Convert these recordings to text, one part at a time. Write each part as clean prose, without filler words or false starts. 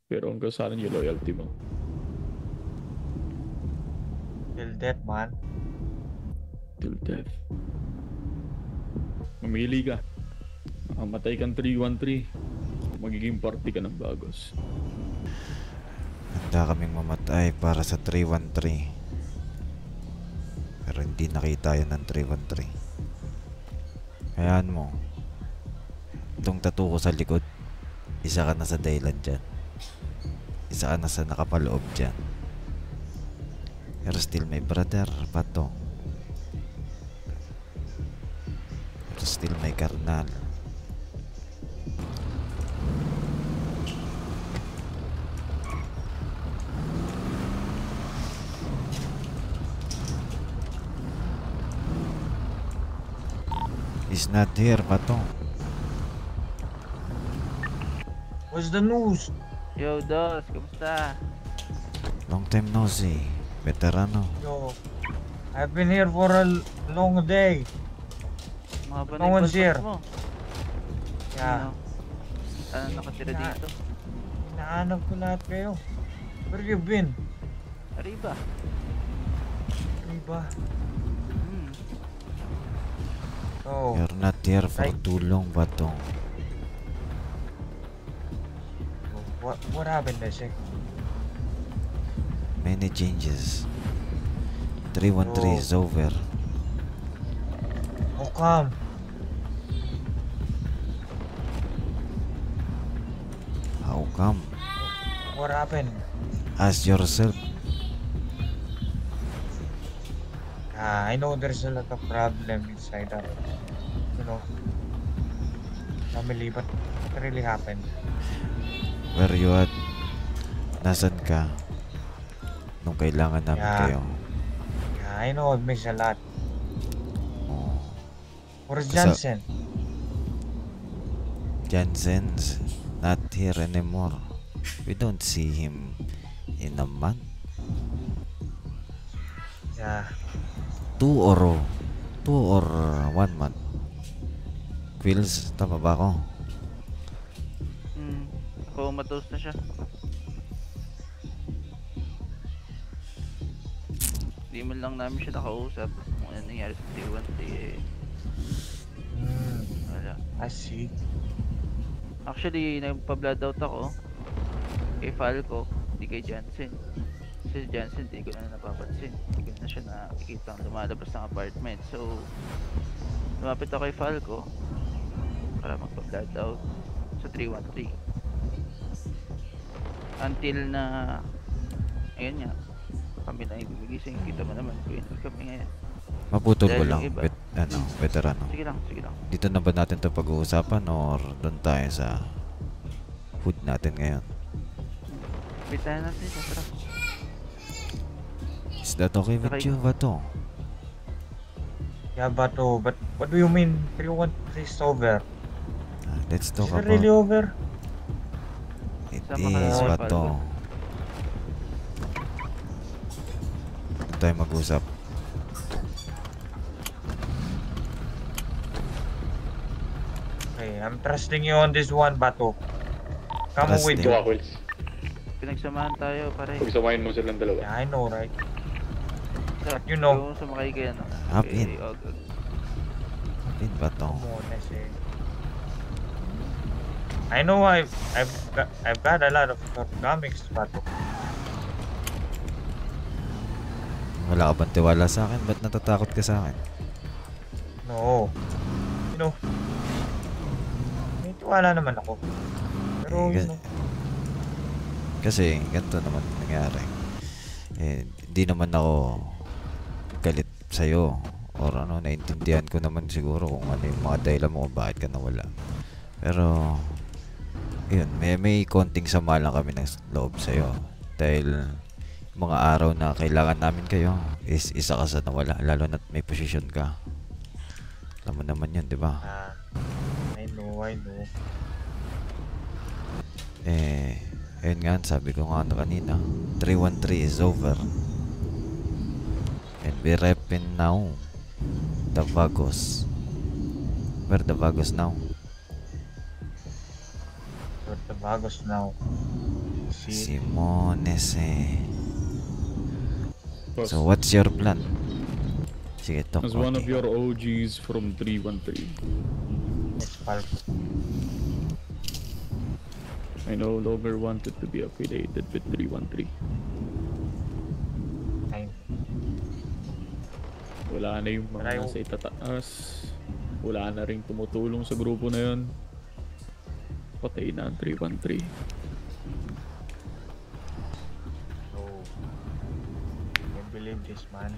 Pero hanggang saan yung loyalty mo? Till death, man. Till death. Mamili ka. Makamatay kang 313. Magiging party ka ng Bagos. Handa kaming mamatay para sa 313. Pero hindi nakita yun ng 313. Hayaan mo. Itong tattoo ko sa likod, isa ka na sa dahilan dyan. Isa ka na sa nakapaloob dyan. Pero still my brother, Pato. Pero still my karnal. He's not here, Pato. What's the news? Yo, Dos, kamusta? Long time no see. Veterano. Yo, I've been here for a long day. Mga ba No one's here. mo? Yeah, Ano nakatira Na- dito? hinahanap ko lahat kayo. Where you been? Arriba. Diba? Hmm. Oh, You're not here for Right. too long, Pato. what happened, Deshek? Many changes. 313 is over. How come? How come? What happened? Ask yourself. I know there's a lot of problem inside our, family, but what really happened? Where you at? Nasaan ka? Nung kailangan namin Yeah. kayo. Yeah, I know I've missed a lot. Oh. Where's Sa- Johnson? Jansen's not here anymore. We don't see him in a month. Yeah, 2 or 1 month. Feels, tama ba ako? Hmm. Comatose na siya. Di man lang namin siya nakausap kung ano nangyari sa T1 eh. Wala. I see. Actually, nagpa-blood out ako kay Falco, di kay Jansen. Si Jansen, di ko na napapansin. Di ko na siya nakikita lumalabas ng apartment. So, lumapit ako kay Falco para magpa-blood out sa 313. Until na, ayun nga, kami na ibibigising. Kita mo naman, pinag kami ngayon. Maputol ko Dahil lang. yung iba. Veterano. Sige lang, sige lang. Dito na ba natin to pag-uusapan or doon tayo sa food natin ngayon? Bitahan natin siya, tara. Is that okay with Okay. you, Bato? Yeah, Bato, but what do you mean 313 is over? Let's Is talk it really about over? it. Sama ka na Is kay Bato. Falco. Doon tayo mag-usap. Okay, I'm trusting you on this one, Bato. Come with Trusting. you. Ito Aquils. Pinagsamahan tayo, pare. Pagsamahin mo silang dalawa. Yeah, I know, right? Sa, But you know. Kung sumakay kayo, no? Hapin. Kay Ogog. Pin Bato. Come on, I say. I know I've got a lot of shortcomings, Bato. Wala ka bang tiwala sa akin? Ba't natatakot ka sa akin? No. You know, may tiwala naman ako. Pero, Eh, you know, Kasi ganito naman nangyari. Di naman ako galit sa'yo or ano, naintindihan ko naman siguro kung ano yung mga dahilan mo kung bakit ka nawala. Pero yun, may konting sama lang kami ng loob sa'yo dahil mga araw na kailangan namin kayo is isa ka sa nawala, lalo na't may posisyon ka. Alam mo naman yun, di ba? I know. Ayun nga, sabi ko nga kanina, 313 is over. And we repping now the Vagos. Where the Vagos now? We're the Vagos now. see. Simones eh. Boss, So what's your plan? Sige, talk. as one of Okay. your OGs from 313, It's Falco. I no longer wanted to be affiliated with 313. Time. Wala na yung mga Pero nasa itataas. Wala na rin tumutulong sa grupo na yun. Patay na ang 313. So, I believe this, man.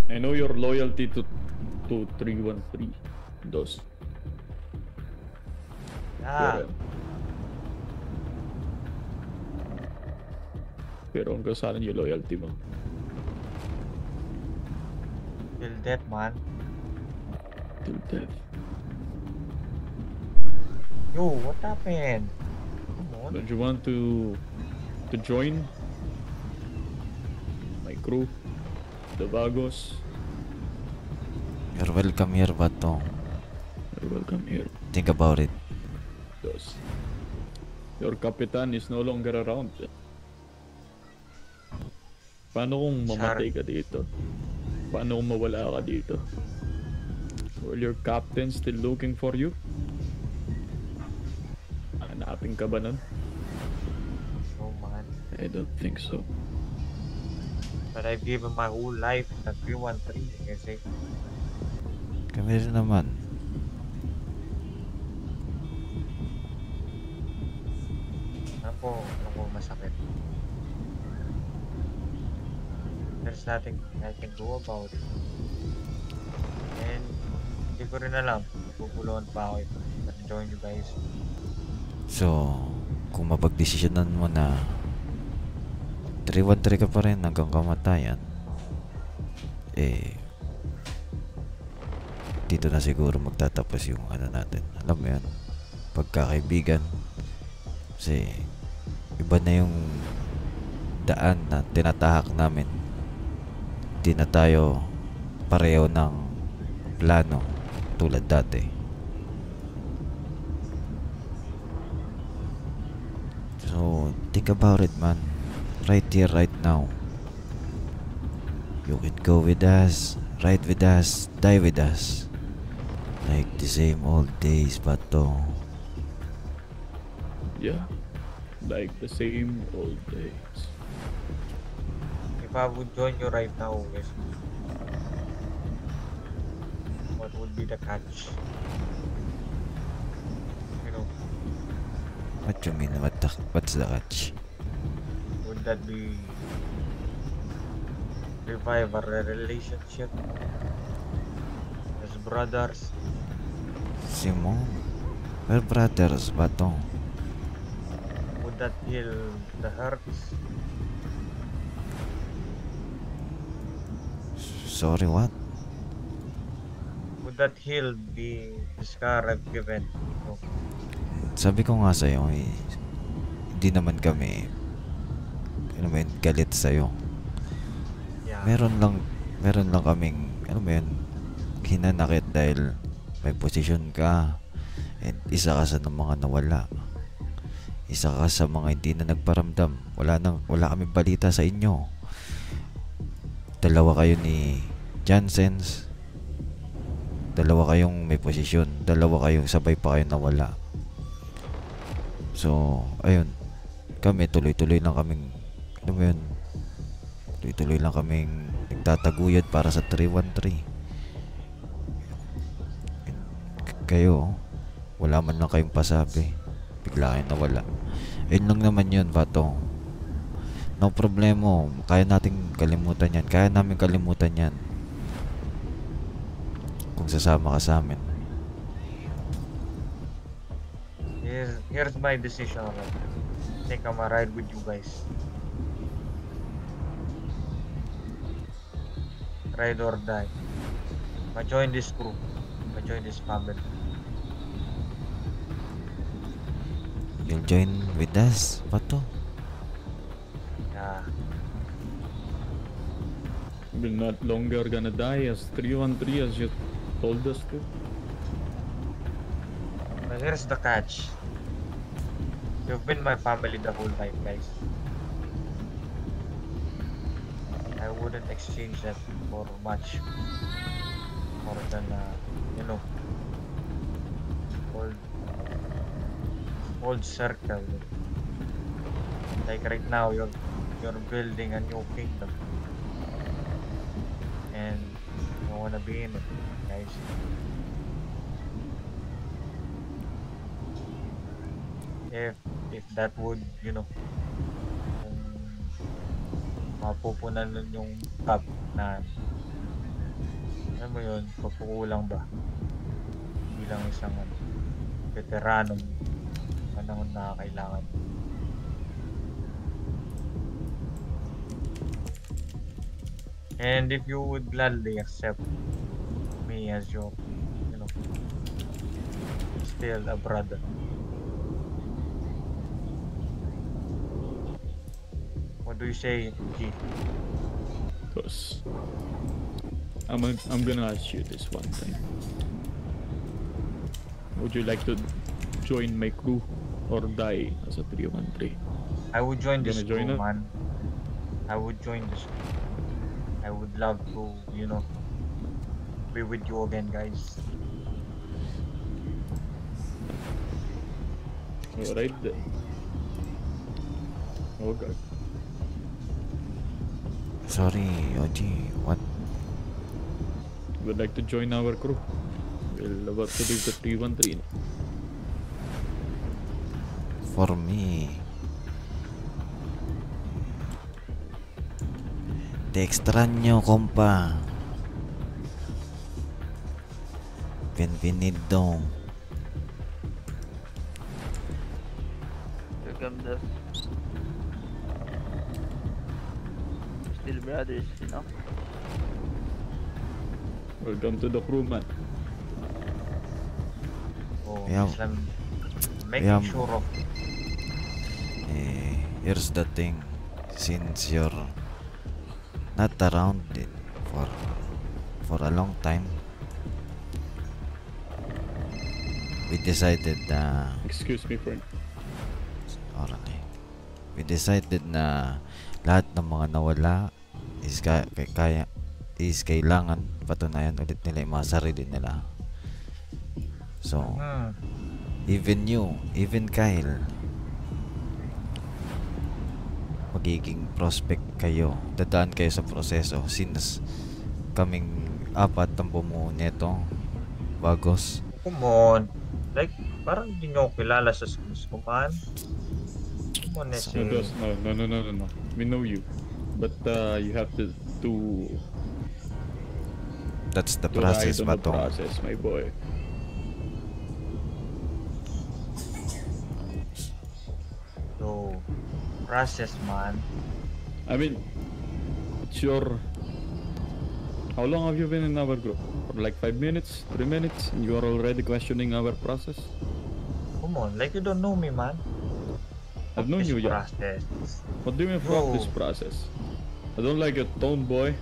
I know your loyalty to 313, Dos. Yeah. Pero hanggang saan yung loyalty mo? Till death, man. Till death. Yo, what happened? Come on. Don't you want to join my crew, the Vagos? You're welcome here, Bato. You're welcome here, Think about it. Dos. Your kapitan is no longer around. Paano kung mamatay ka dito? Paano kung mawala ka dito? Will your captain still looking for you? Hanapin ka ba nun? No, man. I don't think so. But I've given my whole life to 313 kasi Kami rin naman. alam ko masakit. There's nothing I can do about it. And hindi ko rin alam. Pupulungan pa ako if I join you guys. So, kung mapagdesisyonan mo na 313 ka pa rin hanggang kamatayan, eh, dito na siguro magtatapos yung ano natin. Alam mo yan, pagkakaibigan. Kasi, iba na yung daan na tinatahak namin. Di na tayo pareho ng plano tulad dati. So, think about it, man. Right here, right now. You can go with us, ride with us, die with us. Like the same old days, Bato. Yeah, like the same old days. If I would join you right now, guys, what would be the catch? You know, What you mean? What's the catch? would that be revive our relationship as brothers? Simon, we're brothers, Bato. Would that heal the hurts? Sorry, what? Would that heal the scar I've given? You know, Sabi ko nga sa'yo, eh, hindi naman kami, ano mo yun, galit sa'yo. yeah. Meron lang kaming, ano mo yun, hinanakit dahil may posisyon ka. And isa ka sa mga nawala. Isa ka sa mga hindi na nagparamdam. Wala kaming balita sa inyo. Dalawa kayo ni Janssens. Dalawa kayong may posisyon. Dalawa kayong sabay pa kayong nawala. So, ayun. Kami tuloy-tuloy lang kaming, ano mo yun, tuloy-tuloy lang kaming nagtataguyod para sa 313. Kayo, wala man lang kayong pasabi. Bigla kayong nawala. Ayun lang naman yun, Bato. No problemo. Kaya nating kalimutan yan. Kaya namin kalimutan yan. Kung sasama ka sa amin. Here's my decision on it. I think I'm gonna ride with you guys. Ride or die. I join this crew. I join this family. You'll join with us, Bato. Yeah. We're not longer gonna die as 313 as you told us to. But here's the catch. You've been my family the whole life, guys. I wouldn't exchange that for much more than, you know, old, old circle. Like right now, you're building a new kingdom, and you wanna be in it, guys. If that would, you know, kung mapupunan nun yung cup na, alam mo yun, pagkukulang ba bilang isang veteranong panahon na kailangan. And if you would gladly accept me as your, you know, still a brother. What do you say, G? Because I'm gonna ask you this one thing. Would you like to join my crew or die as a 313? I would join this Gonna join crew, it? man. I would join this crew. I would love to, you know, be with you again, guys. Alright then. Oh god. Sorry, OG. What? Would like to join our crew. We'll about to leave the 313. For me. Te extraño, compa. Bienvenido. Welcome the still brothers, you know. Welcome to the crew, man. Oh, Yeah. yes, I'm making Yeah. sure of. Here's the thing. Since you're not around it for a long time, we decided na Excuse me, friend. alright. We decided na lahat ng mga nawala is kailangan patunayan ulit nila yung mga sarili nila. So, even you, even Kyle, magiging prospect kayo. Dadaan kayo sa proseso since kaming apat ang bumuo nito bagos. Come on. Like, parang hindi nyo ako kilala sa schools ko, man. Come on, So, Nessie. No. We know you. But you have to That's the ride process on ba the to? process, my boy. So, process, man. I mean, it's your... How long have you been in our group? For like 5 minutes, 3 minutes, and you are already questioning our process? Come on, like you don't know me, man. I've known This you, yeah. process. What do you mean fuck this Bro. process? I don't like your tone, boy.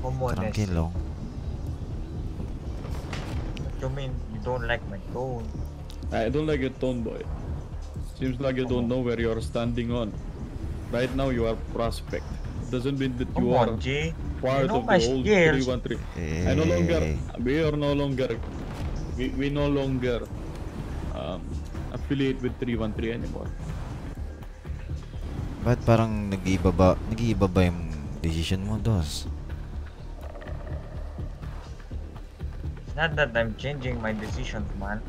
Come on, Nessie. Tranquilo. What you mean you don't like my tone? I don't like your tone, boy. Seems like you don't know where you are standing on. Right now, you are prospect. It doesn't mean that Come you are on, G. part You know of my the old skills. 313. I no longer, we are no longer, we no longer affiliate with 313 anymore. Ba't parang nag-iiba ba yung decision mo, Dos? It's not that I'm changing my decisions, man.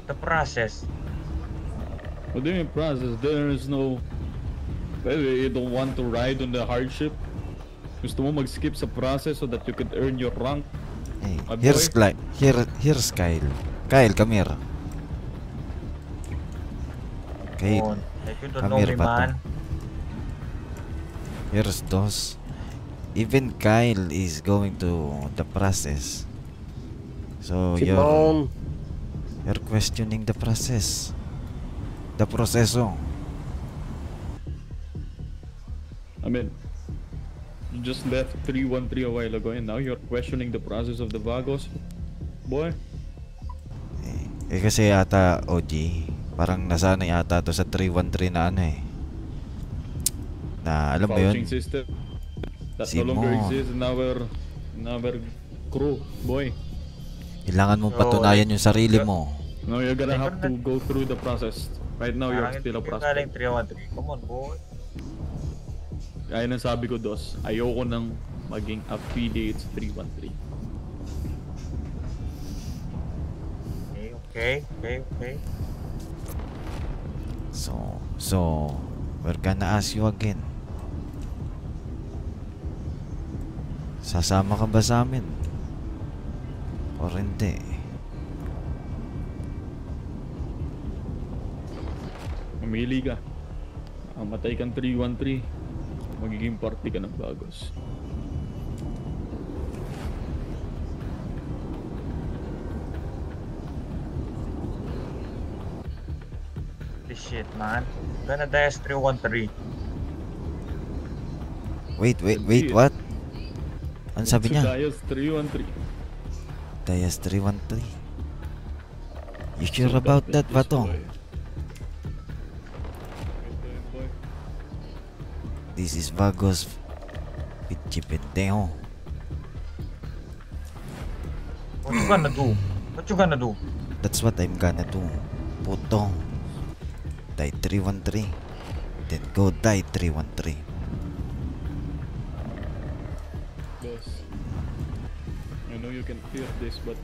The process. What do you mean process? There is no... Maybe you don't want to ride on the hardship? Gusto mo mag-skip sa process so that you could earn your rank? Hey, My here's boy. here's Kyle. Kyle, come here. Come Kyle, on. Like you don't come know here, me, Bato. man. Here's Dos. Even Kyle is going to the process. So you're questioning the process. The proseso. I mean, you just left 313 a while ago and now you're questioning the process of the Vagos? Boy? Kasi ata OG, Parang nasanay ata to sa 313 na ano eh. Na alam mo yun? Vouching system that Si no longer Mo. exists in our crew, boy. Kailangan mong So, patunayan yung sarili mo. No, you're gonna have to go through the process. Right now, you're Parang still a hindi ka galing prospect. 313. Come on, boy. Kaya nang sabi ko, Dos, ayoko nang maging affiliate sa 313. Okay. So, we're gonna ask you again. Sasama ka ba sa amin? O hindi? Mamili ka. Matay kang 313. Magiging party ka ng Bagos. This shit, man. Gonna die as 313. Wait, what? Ano sabi niya? Sudayas 313. Dias 313. You sure about that, Bato? This is Vagos Pichi Pendejo. What you gonna do? What you gonna do? That's what I'm gonna do. Puto. Die 313. Then go die 313. Boss, I know you can fear this, but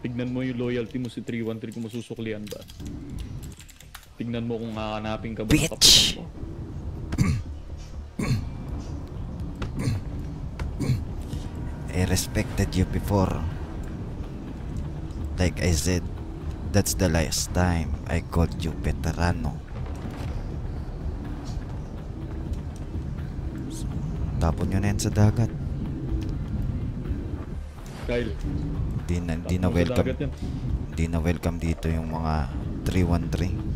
tignan mo yung loyalty mo si 313 kung masusuklian ba. Tignan mo kung hahanapin ka ba ng Bitch! kapitan mo. I respected you before. Like I said, that's the last time I called you veterano. So, tapon nyo na yan sa dagat. Kyle, Di na tapos sa welcome. dagat yan. Di na welcome dito yung mga 313.